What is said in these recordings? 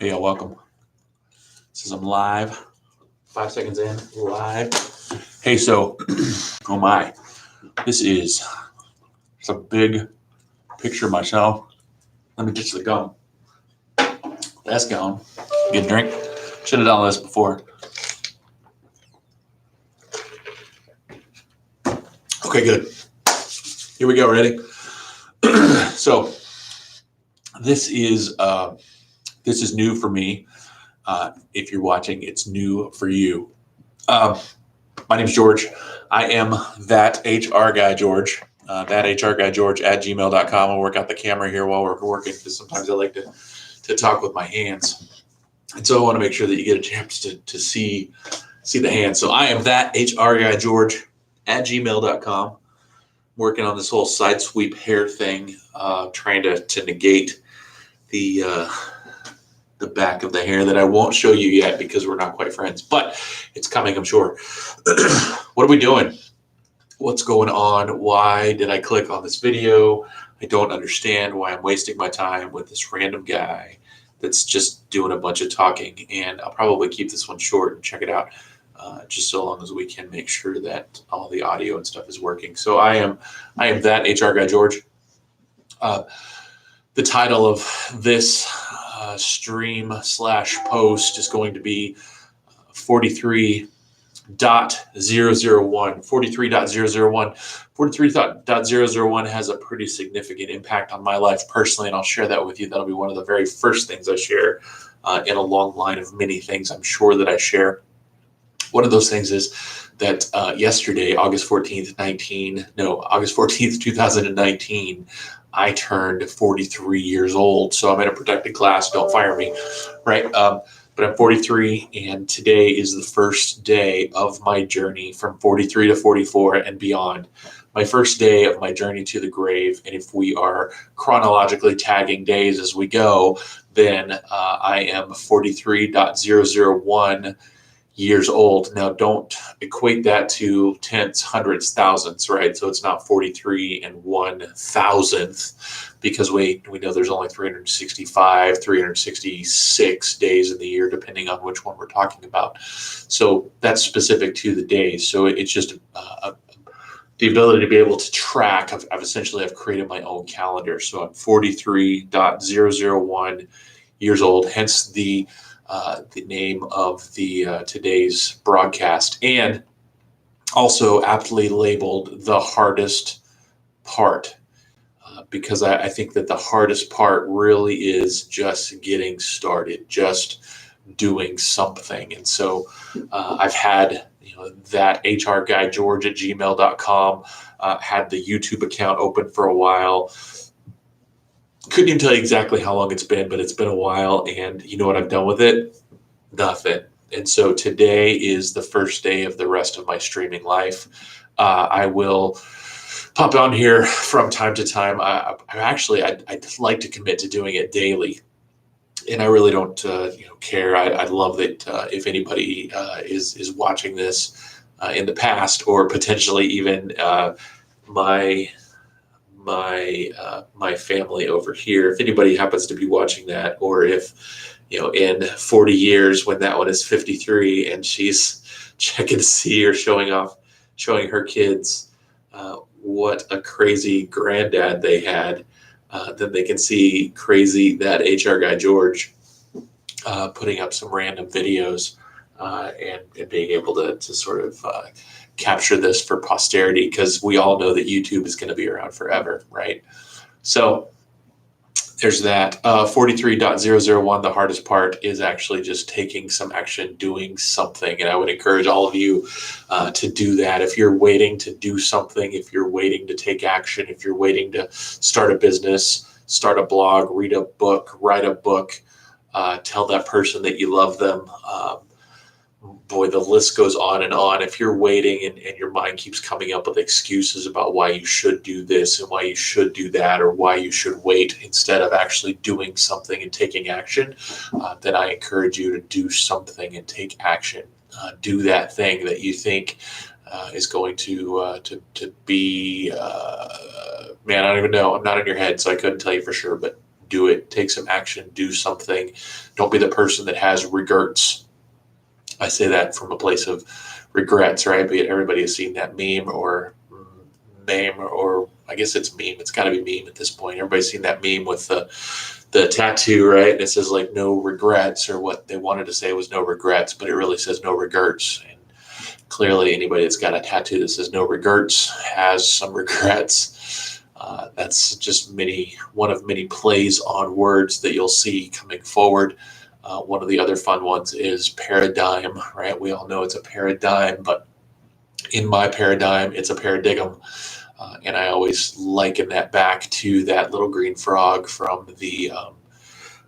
Hey, y'all, welcome. This is I'm live. 5 seconds in, live. Hey, so, oh my, this is it's a big picture of myself. Let me ditch the gum. That's gone. Get a drink. Should have done this before. Okay, good. Here we go. Ready? So, this is new for me. If you're watching, it's new for you. My name's George. I am that HR guy, George. That HR guy, George at gmail.com. I'll work out the camera here while we're working because sometimes I like to talk with my hands. And so I want to make sure that you get a chance to see the hands. So I am that HR guy, George at gmail.com. Working on this whole side sweep hair thing, trying to negate the back of the hair that I won't show you yet because we're not quite friends, but it's coming, I'm sure. What are we doing? What's going on? Why did I click on this video? I don't understand why I'm wasting my time with this random guy that's just doing a bunch of talking, and I'll probably keep this one short and check it out just so long as we can make sure that all the audio and stuff is working. So I am that HR guy, George. The title of this stream / post is going to be 43.001. 43.001 has a pretty significant impact on my life personally, and I'll share that with you. That'll be one of the very first things I share in a long line of many things I'm sure that I share. One of those things is that yesterday, August 14th, 2019, I turned 43 years old. So I'm in a protected class. Don't fire me, right? But I'm 43, and today is the first day of my journey from 43 to 44 and beyond. My first day of my journey to the grave. And if we are chronologically tagging days as we go, then I am 43.001 years old. Now, don't equate that to tenths, hundredths, thousandths, right? So it's not 43 and 1,000th because we know there's only 365, 366 days in the year, depending on which one we're talking about. So that's specific to the days. So it's just the ability to be able to track. I've created my own calendar. So I'm 43.001 years old, hence the name of the today's broadcast, and also aptly labeled the hardest part, because I think that the hardest part really is just getting started, just doing something. And so I've had that HR guy George at gmail.com, had the YouTube account open for a while. Couldn't even tell you exactly how long it's been, but it's been a while. And you know what I've done with it? Nothing. And so today is the first day of the rest of my streaming life. I will pop on here from time to time. I'd like to commit to doing it daily. And I really don't care. I'd love that if anybody is watching this in the past, or potentially even my family over here, if anybody happens to be watching that, or if in 40 years when that one is 53 and she's checking to see or showing her kids what a crazy granddad they had, then they can see crazy that HR guy George putting up some random videos and being able to sort of capture this for posterity, because we all know that YouTube is going to be around forever, right? So there's that. 43.001, the hardest part is actually just taking some action, doing something. And I would encourage all of you to do that. If you're waiting to do something, if you're waiting to take action, if you're waiting to start a business, start a blog, read a book, write a book, tell that person that you love them, boy, the list goes on and on. If you're waiting and your mind keeps coming up with excuses about why you should do this and why you should do that, or why you should wait instead of actually doing something and taking action, then I encourage you to do something and take action. Do that thing that you think is going to be, man, I don't even know. I'm not in your head, so I couldn't tell you for sure, but do it. Take some action, do something. Don't be the person that has regrets. I say that from a place of regrets, right? But everybody has seen that meme or I guess it's meme. It's got to be meme at this point. Everybody's seen that meme with the tattoo, right? And it says like no regrets, or what they wanted to say was no regrets, but it really says no regrets. And clearly anybody that's got a tattoo that says no regrets has some regrets. That's just one of many plays on words that you'll see coming forward. One of the other fun ones is paradigm, right? We all know it's a paradigm, but in my paradigm, it's a paradigm. And I always liken that back to that little green frog from the,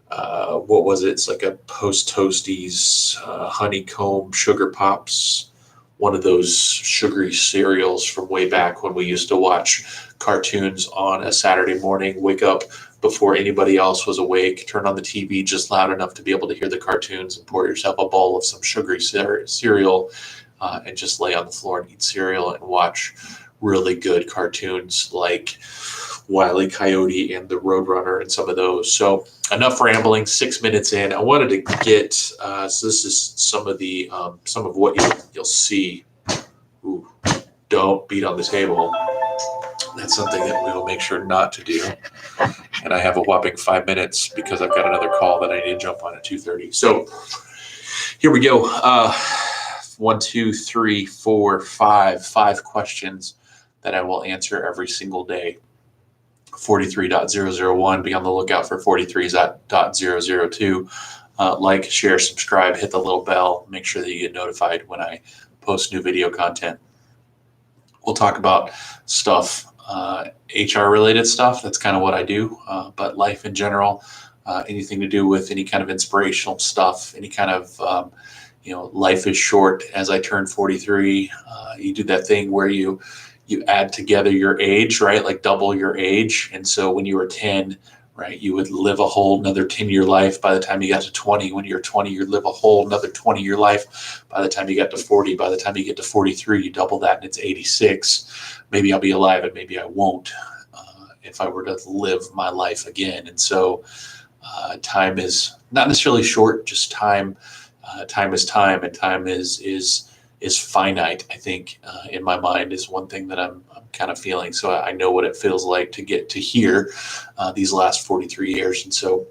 what was it? It's like a Post Toasties, honeycomb sugar pops, one of those sugary cereals from way back when we used to watch cartoons on a Saturday morning, wake up before anybody else was awake, turn on the TV just loud enough to be able to hear the cartoons, and pour yourself a bowl of some sugary cereal, and just lay on the floor and eat cereal and watch really good cartoons like Wile E. Coyote and the Roadrunner and some of those. So enough rambling, 6 minutes in. I wanted to get, so this is some of what you'll see. Ooh, don't beat on the table. That's something that we will make sure not to do. And I have a whopping 5 minutes because I've got another call that I need to jump on at 2:30. So here we go. 1, 2, 3, 4, 5 questions that I will answer every single day. 43.001. Be on the lookout for 43.002. Like, share, subscribe, hit the little bell. Make sure that you get notified when I post new video content. We'll talk about stuff, HR related stuff. That's kind of what I do. But life in general, anything to do with any kind of inspirational stuff, any kind of, life is short. As I turn 43, you do that thing where you add together your age, right? Like double your age. And so when you were 10, right, you would live a whole another 10-year life. By the time you got to 20, when you're 20, you'd live a whole another 20-year life. By the time you got to 40, by the time you get to 43, you double that and it's 86. Maybe I'll be alive and maybe I won't, if I were to live my life again. And so time is not necessarily short, just time. Time is time, and time is finite. I think in my mind is one thing that I'm kind of feeling. So I know what it feels like to get to here these last 43 years, and so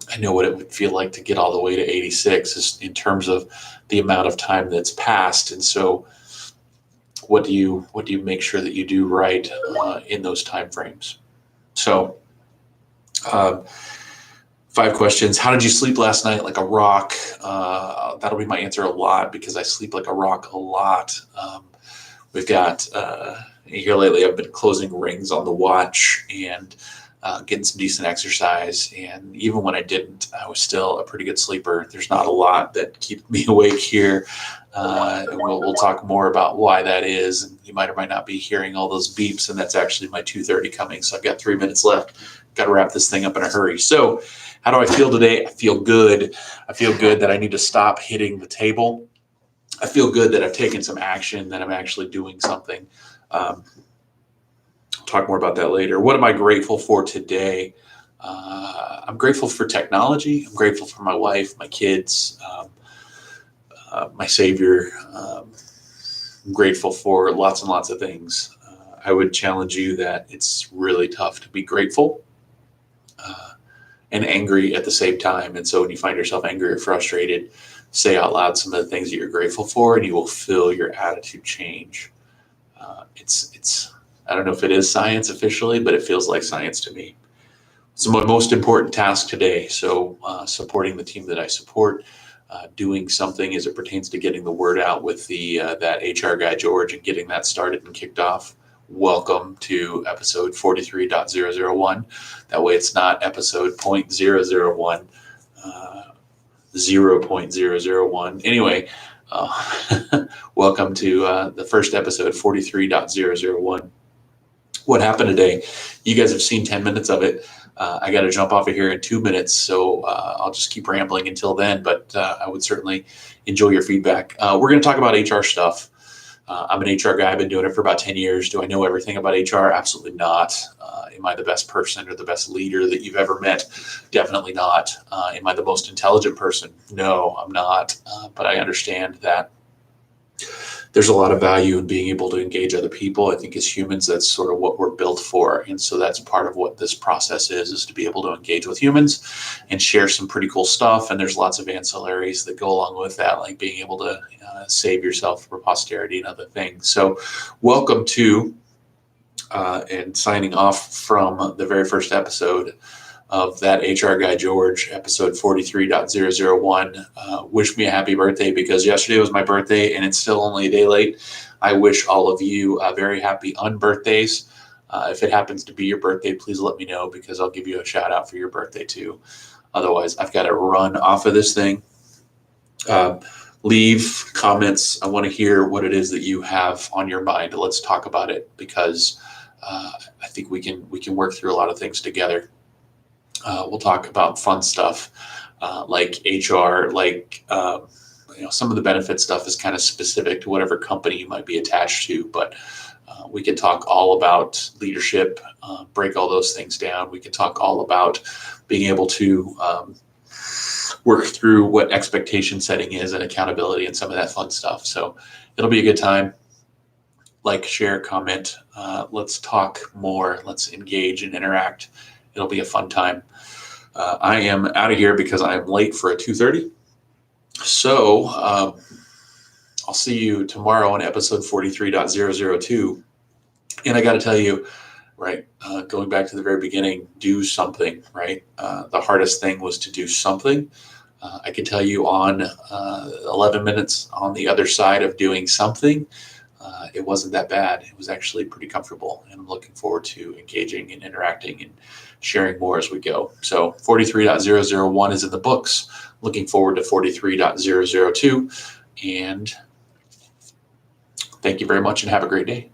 I know what it would feel like to get all the way to 86 in terms of the amount of time that's passed. And so, what do you make sure that you do right in those time frames? So. 5 questions. How did you sleep last night? Like a rock. That'll be my answer a lot because I sleep like a rock a lot. We've got, here lately, I've been closing rings on the watch and getting some decent exercise. And even when I didn't, I was still a pretty good sleeper. There's not a lot that keeps me awake here. And we'll talk more about why that is. And you might or might not be hearing all those beeps. And that's actually my 2:30 coming. So I've got 3 minutes left. Got to wrap this thing up in a hurry. So how do I feel today? I feel good. I feel good that I need to stop hitting the table. I feel good that I've taken some action, that I'm actually doing something. I'll talk more about that later. What am I grateful for today? I'm grateful for technology. I'm grateful for my wife, my kids, my Savior. I'm grateful for lots and lots of things. I would challenge you that it's really tough to be grateful and angry at the same time. And so when you find yourself angry or frustrated, say out loud some of the things that you're grateful for, and you will feel your attitude change. It's I don't know if it is science officially, but it feels like science to me. It's my most important task today. So supporting the team that I support, doing something as it pertains to getting the word out with that HR guy, George, and getting that started and kicked off. Welcome to episode 43.001. That way it's not episode 0.001, 0.001. Anyway, welcome to the first episode, 43.001. What happened today? You guys have seen 10 minutes of it. I got to jump off of here in 2 minutes, so I'll just keep rambling until then, but I would certainly enjoy your feedback. We're going to talk about HR stuff. I'm an HR guy. I've been doing it for about 10 years. Do I know everything about HR? Absolutely not. Am I the best person or the best leader that you've ever met? Definitely not. Am I the most intelligent person? No, I'm not. But I understand that there's a lot of value in being able to engage other people. I think as humans, that's sort of what we're built for. And so that's part of what this process is to be able to engage with humans and share some pretty cool stuff. And there's lots of ancillaries that go along with that, like being able to save yourself for posterity and other things. So welcome to and signing off from the very first episode of That HR Guy George, episode 43.001. Wish me a happy birthday, because yesterday was my birthday and it's still only a day late. I wish all of you very happy unbirthdays. If it happens to be your birthday, please let me know, because I'll give you a shout out for your birthday too. Otherwise, I've got to run off of this thing. Leave comments. I want to hear what it is that you have on your mind. Let's talk about it, because I think we can work through a lot of things together. We'll talk about fun stuff like HR, like some of the benefit stuff is kind of specific to whatever company you might be attached to, but we can talk all about leadership, break all those things down. We can talk all about being able to work through what expectation setting is and accountability and some of that fun stuff. So it'll be a good time. Like, share, comment. Let's talk more. Let's engage and interact. It'll be a fun time. I am out of here because I'm late for a 2:30. So I'll see you tomorrow on episode 43.002. And I got to tell you, right, going back to the very beginning, do something, right? The hardest thing was to do something. I can tell you on 11 minutes on the other side of doing something, it wasn't that bad. It was actually pretty comfortable, and I'm looking forward to engaging and interacting and sharing more as we go. So 43.001 is in the books. Looking forward to 43.002, and thank you very much and have a great day.